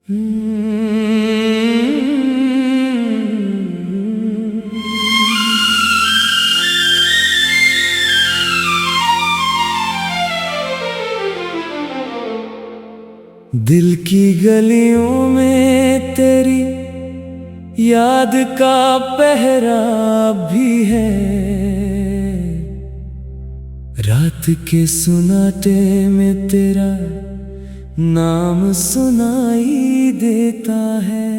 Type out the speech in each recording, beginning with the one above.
दिल की गलियों में तेरी याद का पहरा भी है। रात के सुनाटे में तेरा नाम सुनाई देता है।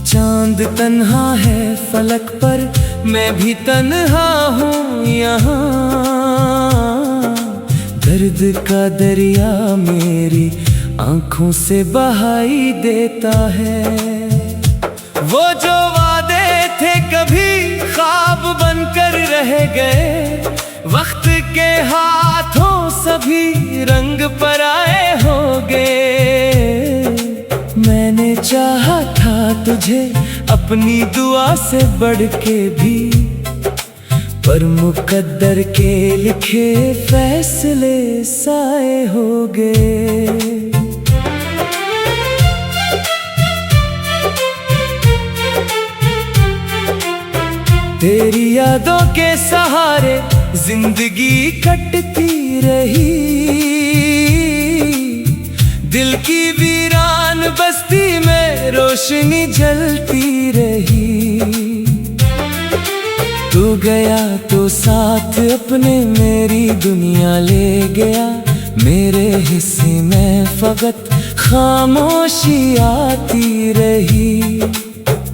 चांद तन्हा है फलक पर, मैं भी तन्हा हूँ यहाँ। दर्द का दरिया मेरी आंखों से बहाई देता है। वो जो वादे थे कभी ख्वाब बनकर रह गए, वक्त के हाथों सभी रंग पराए हो गए। मैंने चाहा था तुझे अपनी दुआ से बढ़ के भी, पर मुकद्दर के लिखे फैसले साए हो गए। तेरी यादों के सहारे जिंदगी कटती रही। दिल की वीरान बस्ती में रोशनी जलती रही। तू गया तो साथ अपने मेरी दुनिया ले गया। मेरे हिस्से में फकत खामोशी आती रही।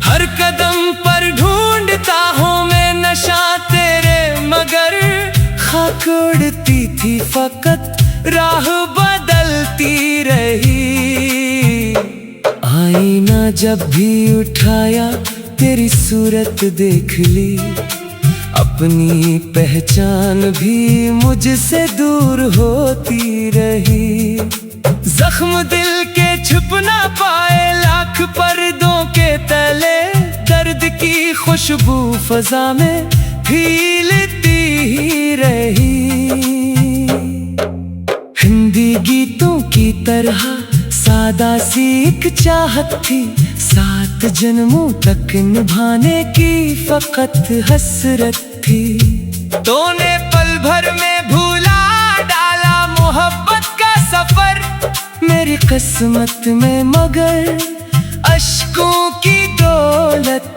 हर कदम पर ढूंढता हूँ मैं नशा तेरे, मगर खाक उड़ती थी फकत राह बदलती रही। आईना जब भी उठाया तेरी सूरत देख ली। अपनी पहचान भी मुझसे दूर होती रही। जख्म दिल के छुप ना पाए लाख पर्दों के तले। दर्द की खुशबू फजा में फैलती ही रही। हिंदी गीतों की तरह सादा सी एक चाहत थी। 7 जन्मों तक निभाने की फकत हसरत थी। तूने पल भर में भूला डाला मोहब्बत का सफर मेरी किस्मत में, मगर अश्कों की दौलत।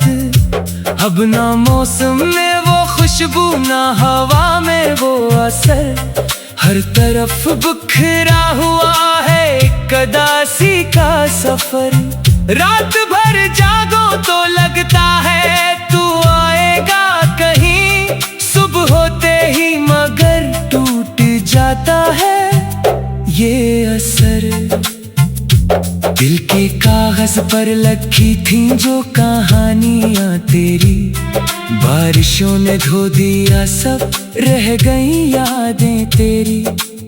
अब ना मौसम में वो खुशबू ना हवा में वो असर। हर तरफ बिखरा हुआ है एक उदासी का सफर। रात भर जागो तो लगता है तू आएगा कहीं। सुबह होते ही मगर टूट जाता है ये असर। दिल के कागज पर लिखी थी जो कहानियां तेरी, बारिशों ने धो दिया सब, रह गई यादें तेरी।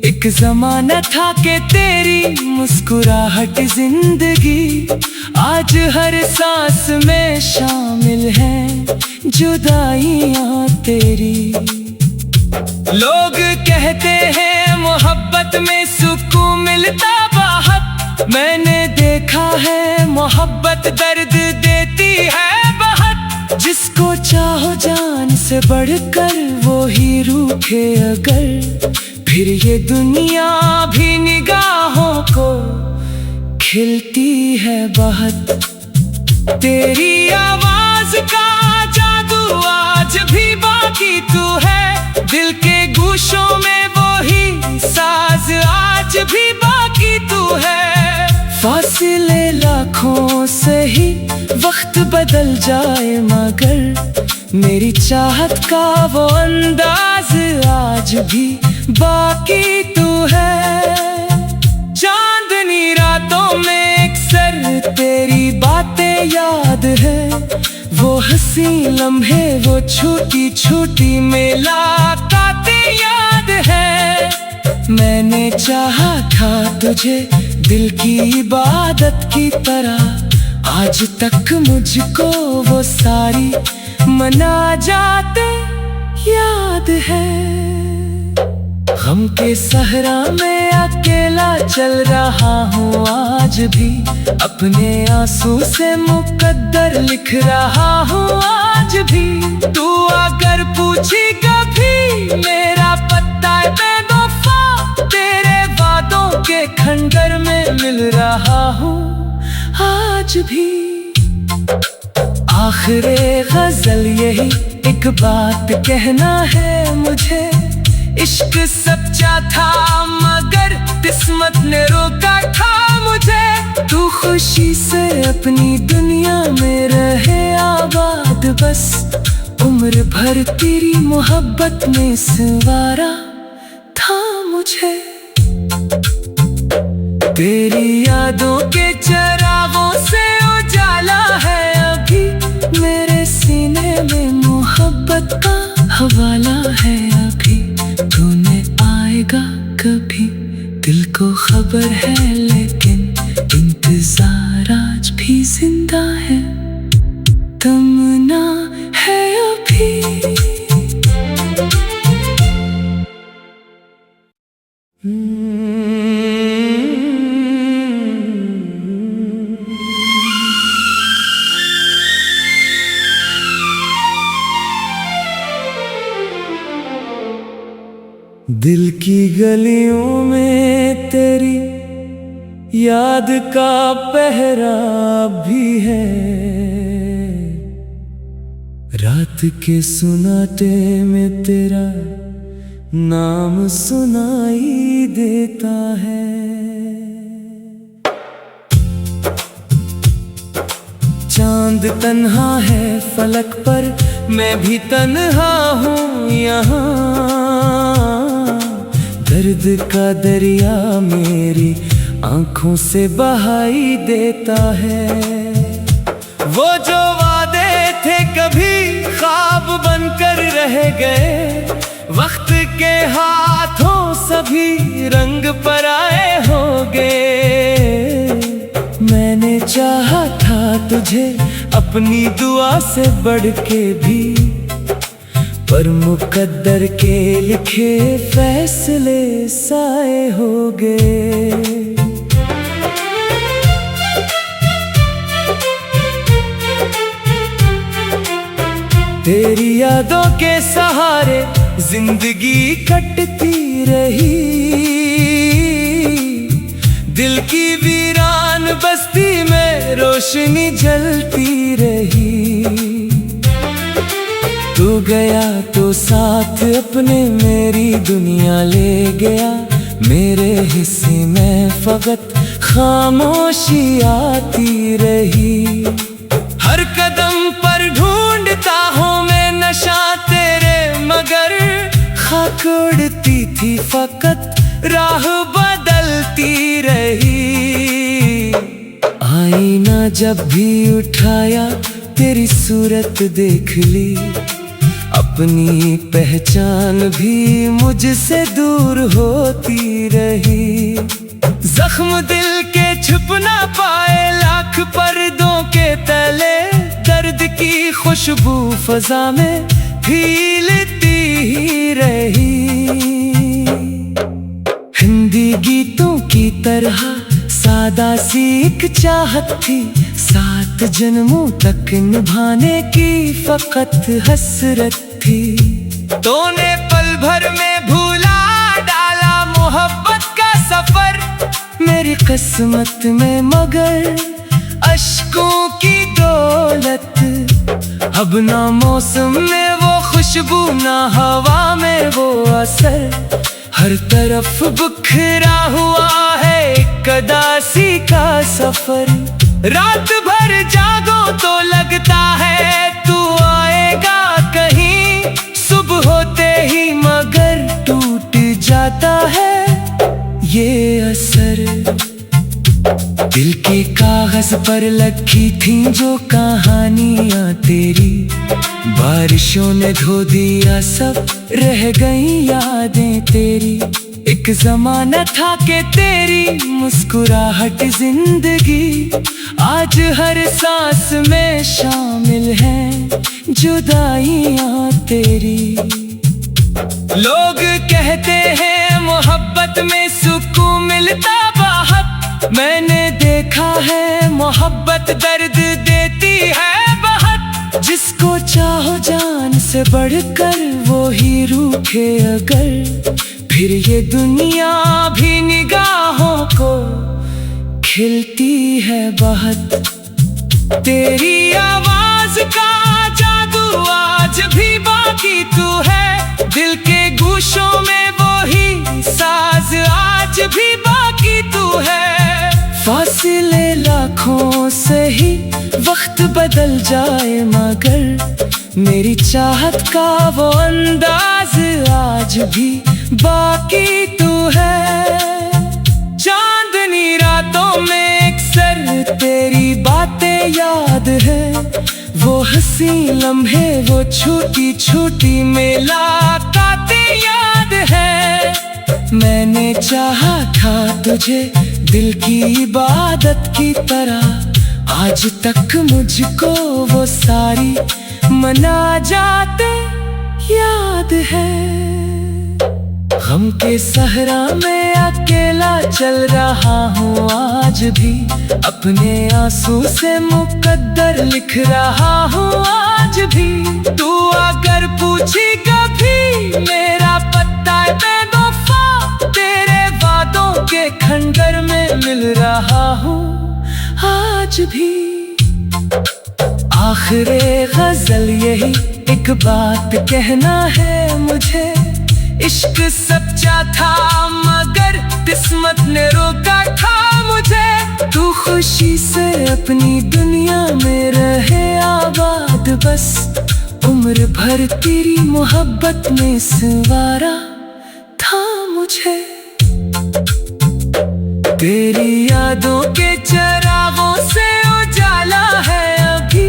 एक जमाना था कि तेरी मुस्कुराहट जिंदगी, आज हर सांस में शामिल है जुदाइयां तेरी। लोग कहते हैं मोहब्बत में सुकून मिलता बहुत, मैंने देखा है मोहब्बत दर्द देती है बहुत। जिसको चाहो जान से बढ़कर वो ही रूठे अगर, फिर ये दुनिया भी निगाहों को खिलती है बहुत। तेरी आवाज का जादू आज भी बाकी तू है, दिल के गूशों में वो ही साज आज भी बाकी तू है। फासिले लाखों से ही वक्त बदल जाए मगर, मेरी चाहत का वो अंदाज आज भी बाकी तू है। चांदनी रातों में अक्सर तेरी बातें याद है, वो हंसी लम्हे वो छोटी छोटी मुलाकातें याद है। मैंने चाहा था तुझे दिल की इबादत की तरह, आज तक मुझको वो सारी मनाजातें याद है। गम के सहरा में अकेला चल रहा हूँ आज भी, अपने आंसू से मुकद्दर लिख रहा हूँ आज भी। तू अगर पूछी कभी मेरा पता है बेवफा, तेरे वादों के खंडर में मिल रहा हूँ आज भी। आखिरे गजल यही एक बात कहना है मुझे, इश्क सच्चा था मगर किस्मत ने रोका था मुझे। तू खुशी से अपनी दुनिया में रहे आबाद, बस उम्र भर तेरी मोहब्बत में संवारा था मुझे। तेरी यादों के चिरागों से उजाला है अभी, मेरे सीने में मोहब्बत का हवाला है अभी। तूने आएगा कभी दिल को खबर है, लेकिन इंतजार आज भी जिंदा है, तमन्ना है अभी। दिल की गलियों में तेरी याद का पहरा भी है, रात के सुनाटे में तेरा नाम सुनाई देता है। चांद तन्हा है फलक पर, मैं भी तन्हा हूँ यहाँ। दर्द का दरिया मेरी आंखों से बहाई देता है। वो जो वादे थे कभी ख्वाब बनकर रह गए, वक्त के हाथों सभी रंग पराए हो गए। मैंने चाहा था तुझे अपनी दुआ से बढ़ के भी, पर मुकद्दर के लिखे फैसले साए हो गए। तेरी यादों के सहारे जिंदगी कटती रही, दिल की वीरान बस्ती में रोशनी जलती रही। तू गया तो साथ अपने मेरी दुनिया ले गया, मेरे हिस्से में फकत खामोशी आती रही। हर कदम पर ढूंढता हूँ मैं नशा तेरे, मगर खाक उड़ती थी फकत राह बदलती रही। आईना जब भी उठाया तेरी सूरत देख ली, अपनी पहचान भी मुझसे दूर होती रही। जख्म दिल के छुप ना पाए लाख पर्दों के तले, दर्द की खुशबू फजा में फैलती ही रही। हिंदी गीतों की तरह सादा सी एक चाहत थी, 7 जन्मों तक निभाने की फकत हसरत थी। तूने पल भर में भूला डाला मोहब्बत का सफर, मेरी किस्मत में मगर अश्कों की दौलत। अब ना मौसम में वो खुशबू ना हवा में वो असर, हर तरफ बिखरा हुआ है एक उदासी का सफर। रात भर जागो तो लगता है तू आएगा कहीं, सुबह होते ही मगर टूट जाता है ये असर। दिल के कागज पर लिखी थी जो कहानियां तेरी, बारिशों ने धो दिया सब, रह गई यादें तेरी। एक जमाना था कि तेरी मुस्कुराहट जिंदगी, आज हर सांस में शामिल है जुदाइयां तेरी। लोग कहते हैं मोहब्बत में सुकून मिलता बहुत। मैंने देखा है मोहब्बत दर्द देती है बहुत। जिसको चाहो जान से बढ़कर वो ही रूठे अगर, फिर ये दुनिया भी निगाहों को खिलती है बहुत। तेरी आवाज का जादू आज भी बाकी तू है, दिल के गूशों में वो ही साज आज भी बाकी तू है। फासिले लाखों से ही वक्त बदल जाए मगर, मेरी चाहत का वो अंदाज आज भी बाकी तू है। चांदनी रातों में अक्सर तेरी बातें याद है, वो हंसी लम्हे वो छोटी छोटी मुलाकातें याद है। मैंने चाहा था तुझे दिल की इबादत की तरह, आज तक मुझको वो सारी मनाजातें याद है। गम के सहरा में अकेला चल रहा हूँ आज भी, अपने आंसू से मुकद्दर लिख रहा हूँ आज भी। तू अगर पूछी कभी मेरा पता है बेवफा, तेरे वादों के खंडर में मिल रहा हूँ आज भी। आखिरे गजल यही एक बात कहना है मुझे, इश्क सच्चा था मगर किस्मत ने रोका था मुझे। तू खुशी से अपनी दुनिया में रहे आबाद बस, उम्र भर तेरी मोहब्बत में संवारा था मुझे। तेरी यादों के चरागों से उजाला है अभी,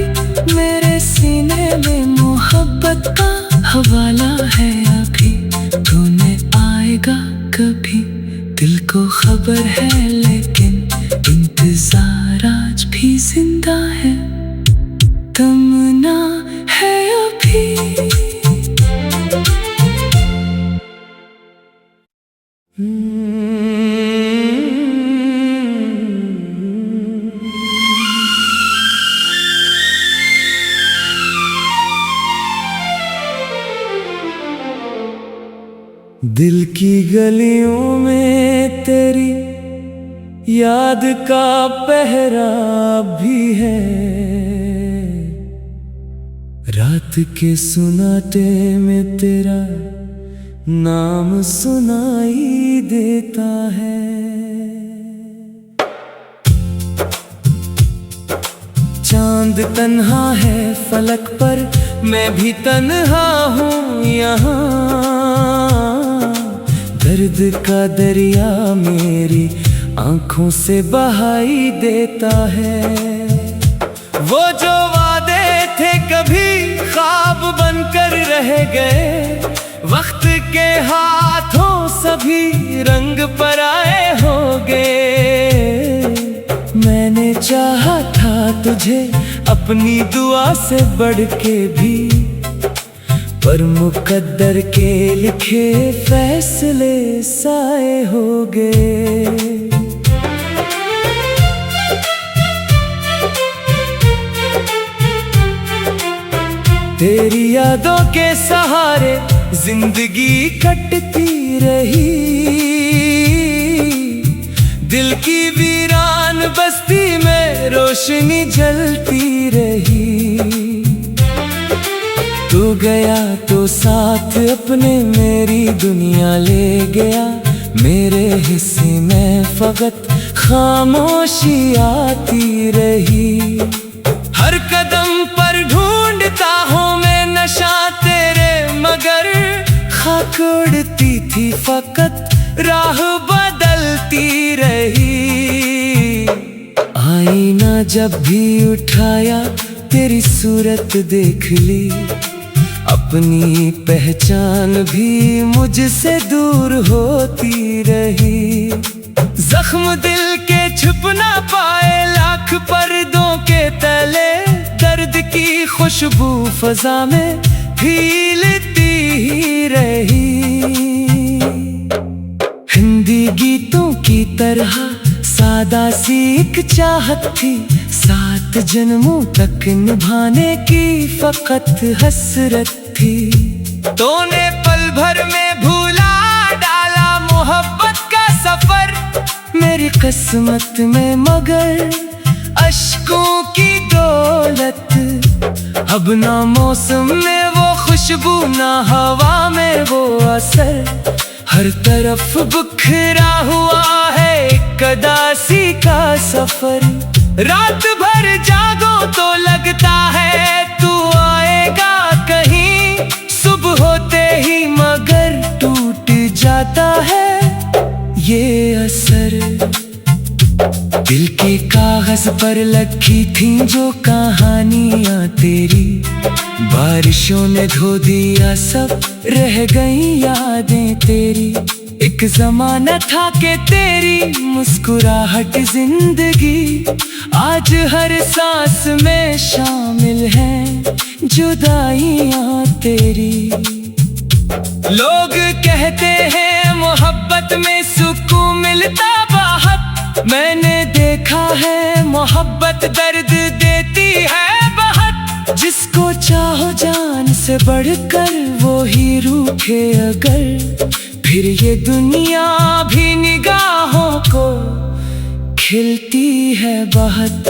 मेरे सीने में मोहब्बत का हवाला है अभी। तूने आएगा कभी दिल को खबर है, लेकिन इंतजार आज भी जिंदा है, तमन्ना है अभी। दिल की गलियों में तेरी याद का पहरा भी है, रात के सुनाटे में तेरा नाम सुनाई देता है। चांद तन्हा है फलक पर, मैं भी तन्हा हूँ यहाँ। दर्द का दरिया मेरी आंखों से बहाई देता है। वो जो वादे थे कभी ख्वाब बनकर रह गए, वक्त के हाथों सभी रंग पराए हो गए। मैंने चाहा था तुझे अपनी दुआ से बढ़ के भी, पर मुकद्दर के लिखे फैसले साए हो गए। तेरी यादों के सहारे जिंदगी कटती रही, दिल की वीरान बस्ती में रोशनी जलती रही। तू गया तो साथ अपने मेरी दुनिया ले गया, मेरे हिस्से में फकत खामोशी आती रही। हर कदम पर ढूंढता हूँ मैं नशा तेरे, मगर खाक उड़ती थी फकत राह बदलती रही। आईना जब भी उठाया तेरी सूरत देख ली, अपनी पहचान भी मुझसे दूर होती रही। जख्म दिल के छुप ना पाए लाख पर्दों के तले, दर्द की खुशबू फजा में फैलती ही रही। गीतों की तरह सादा सी एक चाहत थी, 7 जन्मों तक निभाने की फकत हसरत थी। तूने पल भर में भूला डाला मोहब्बत का सफर, मेरी किस्मत में मगर अश्कों की दौलत। अब ना मौसम में वो खुशबू, ना हवा में वो असर, हर तरफ बिखरा हुआ है एक उदासी का सफर। रात भर जागो तो लगता है तू आएगा कहीं, सुबह होते ही मगर टूट जाता है ये असर। दिल के कागज पर लिखी थी जो कहानियां तेरी, बारिशों ने धो दिया सब, रह गई यादें तेरी। एक जमाना था कि तेरी मुस्कुराहट जिंदगी, आज हर सांस में शामिल है जुदाइयां तेरी। लोग कहते हैं मोहब्बत में सुकून मिलता बहुत, मैंने देखा है मोहब्बत दर्द देती है बहुत। जिसको चाहो जान से बढ़कर वो ही रूठे अगर, फिर ये दुनिया भी निगाहों को खिलती है बहुत।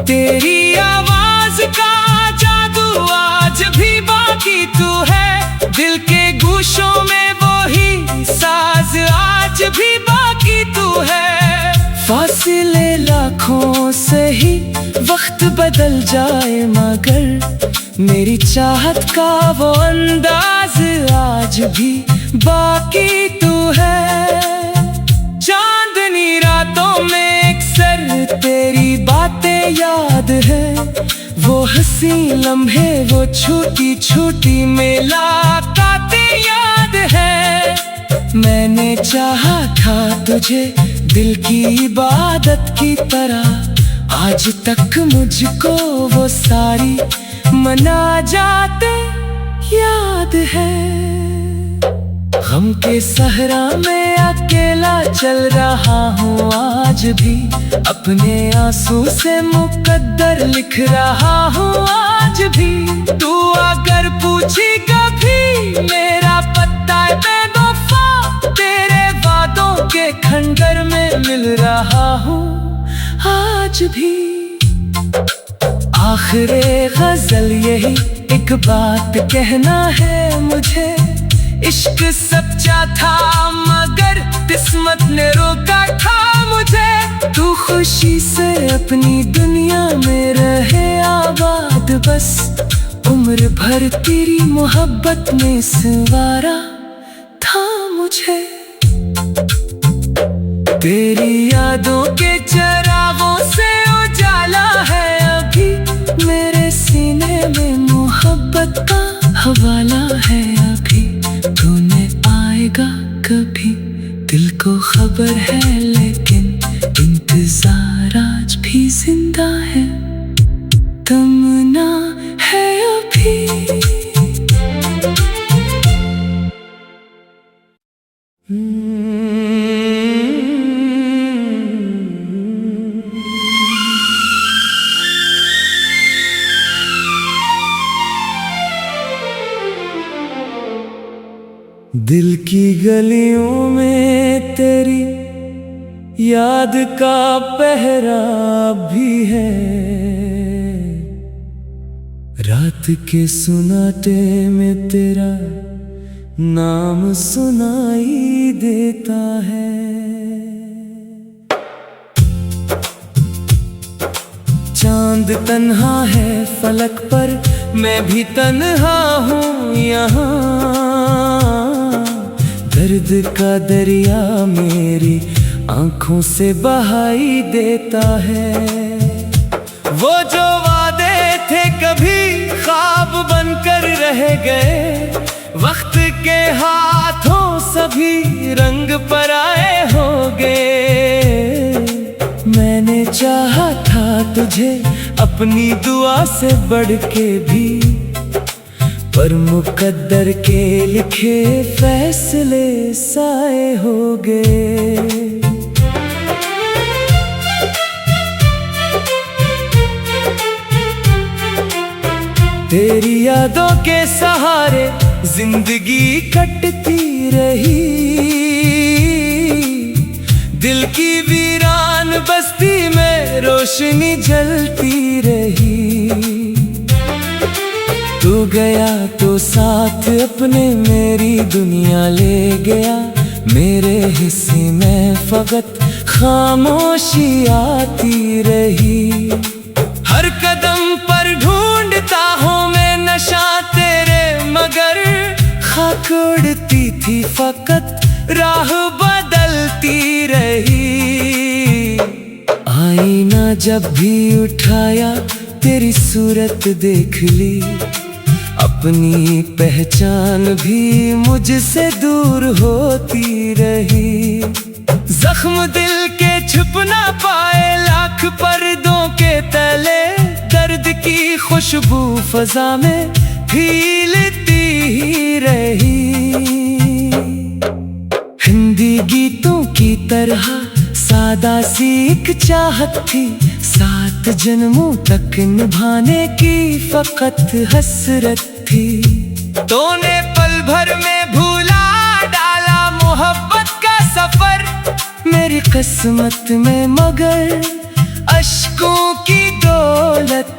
तेरी आवाज का जादू आज भी बाकी तू है, दिल के गूशों में वो ही साज आज भी बाकी तू है। फासिले लाखों से ही वक्त बदल जाए मगर, मेरी चाहत का वो अंदाज आज भी बाकी तू है। चांदनी रातों में अक्सर तेरी बातें याद है, वो हंसी लम्हे वो छोटी छोटी मुलाकातें याद है। मैंने चाहा था तुझे दिल की इबादत की तरह, आज तक मुझको वो सारी मनाजातें याद है। गम के सहरा में अकेला चल रहा हूँ आज भी, अपने आंसू से मुकद्दर लिख रहा हूँ आज भी। तू अगर पूछी कभी मेरा पता बेवफा, तेरे वादों के खंडर में मिल रहा हूँ आज भी। आखिरे गजल यही एक बात कहना है मुझे, इश्क सच्चा था मगर किस्मत ने रोका था मुझे। तू खुशी से अपनी दुनिया में रहे आबाद, बस उम्र भर तेरी मोहब्बत में संवारा था मुझे। तेरी यादों के चरागों से उजाला है अभी, मेरे सीने में मोहब्बत का हवाला है अभी। तूने आएगा कभी दिल को खबर है, लेकिन इंतजार आज भी जिंदा है, तमन्ना है अभी। दिल की गलियों में तेरी याद का पहरा भी है, रात के सुनाटे में तेरा नाम सुनाई देता है। चांद तन्हा है फलक पर, मैं भी तन्हा हूँ यहाँ। दर्द का दरिया मेरी आंखों से बहाई देता है। वो जो वादे थे कभी ख्वाब बनकर रह गए, वक्त के हाथों सभी रंग पराए हो गए। मैंने चाहा था तुझे अपनी दुआ से बढ़ के भी, पर मुकद्दर के लिखे फैसले साए हो गए। तेरी यादों के सहारे जिंदगी कटती रही, दिल की वीरान बस्ती में रोशनी जलती रही। तू गया तो साथ अपने मेरी दुनिया ले गया, मेरे हिस्से में फकत खामोशी आती रही। हर कदम पर ढूंढता हूँ मैं नशा तेरे, मगर खाक उड़ती थी फकत राह बदलती रही। आईना जब भी उठाया तेरी सूरत देख ली, अपनी पहचान भी मुझसे दूर होती रही। जख्म दिल के छुप ना पाए लाख पर्दों के तले, दर्द की खुशबू फजा में फैलती ही रही। हिंदी गीतों की तरह सादा सी एक चाहत थी, 7 जन्मों तक निभाने की फकत हसरत थी। तूने पल भर में भूला डाला मोहब्बत का सफर, मेरी किस्मत में मगर अश्कों की दौलत।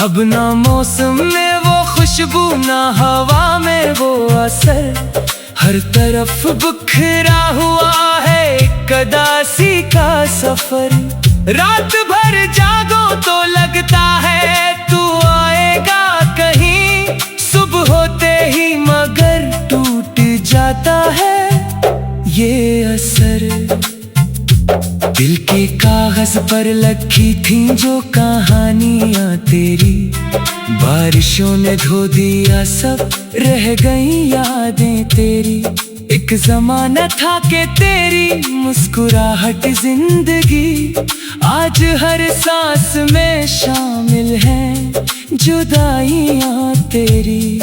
अब ना मौसम में वो खुशबू ना हवा में वो असर, हर तरफ बिखरा हुआ है एक उदासी का सफर। रात भर जागो तो लगता है तू आएगा कहीं, सुबह होते ही मगर टूट जाता है ये असर। दिल के कागज पर लिखी थी जो कहानियां तेरी, बारिशों ने धो दिया सब, रह गई यादें तेरी। एक जमाना था कि तेरी मुस्कुराहट जिंदगी, आज हर सांस में शामिल है जुदाइयां तेरी।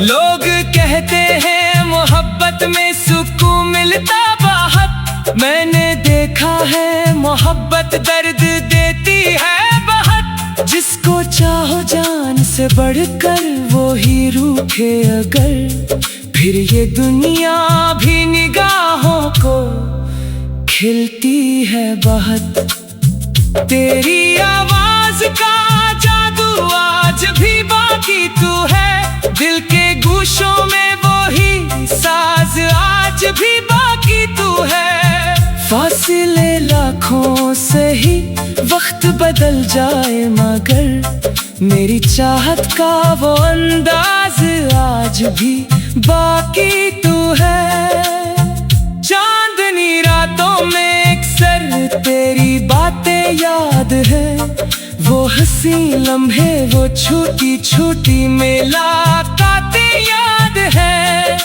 लोग कहते हैं मोहब्बत में सुकून मिलता बहुत, मैंने देखा है मोहब्बत दर्द देती है बहुत। जिसको चाहो जान से बढ़कर वो ही रूठे अगर, फिर ये दुनिया भी निगाहों को खिलती है बहुत। तेरी आवाज का जादू आज भी बाकी तू है, दिल के गूशों में वो ही साज आज भी बाकी तू है। फासिले लाखों से ही वक्त बदल जाए मगर, मेरी चाहत का वो अंदाज आज भी बाकी तू है। चांदनी रातों में अक्सर तेरी बातें याद है, वो हंसी लम्हे वो छोटी छोटी मुलाकातें याद है।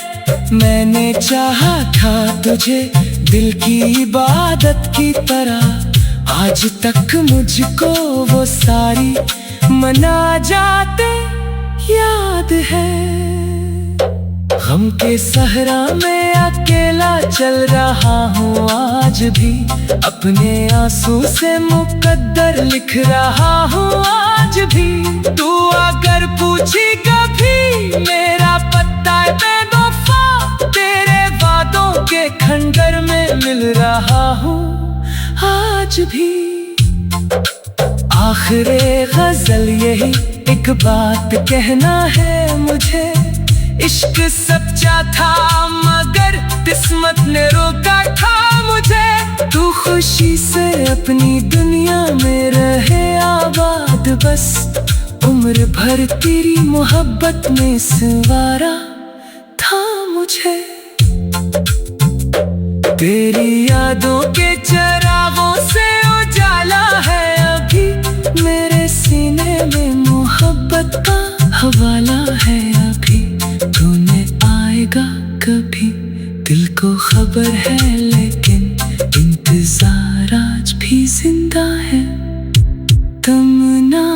मैंने चाहा था तुझे दिल की इबादत की तरह, आज तक मुझको वो सारी मनाजाते याद है। गम के सहरा में अकेला चल रहा हूँ आज भी, अपने आंसू से मुकद्दर लिख रहा हूँ आज भी। तू अगर पूछी कभी मेरा पता बेवफा, तेरे वादों के खंडर में मिल रहा हूँ आज भी। आखिरे गजल यही एक बात कहना है मुझे, इश्क सच्चा था मगर किस्मत ने रोका था मुझे। तू खुशी से अपनी दुनिया में रहे आबाद, बस उम्र भर तेरी मोहब्बत में संवारा था मुझे। तेरी यादों के चरागों से उजाला है अभी, मेरे सीने में मोहब्बत का हवाला है अभी। तूने आएगा कभी दिल को खबर है, लेकिन इंतजार आज भी जिंदा है। तमन्ना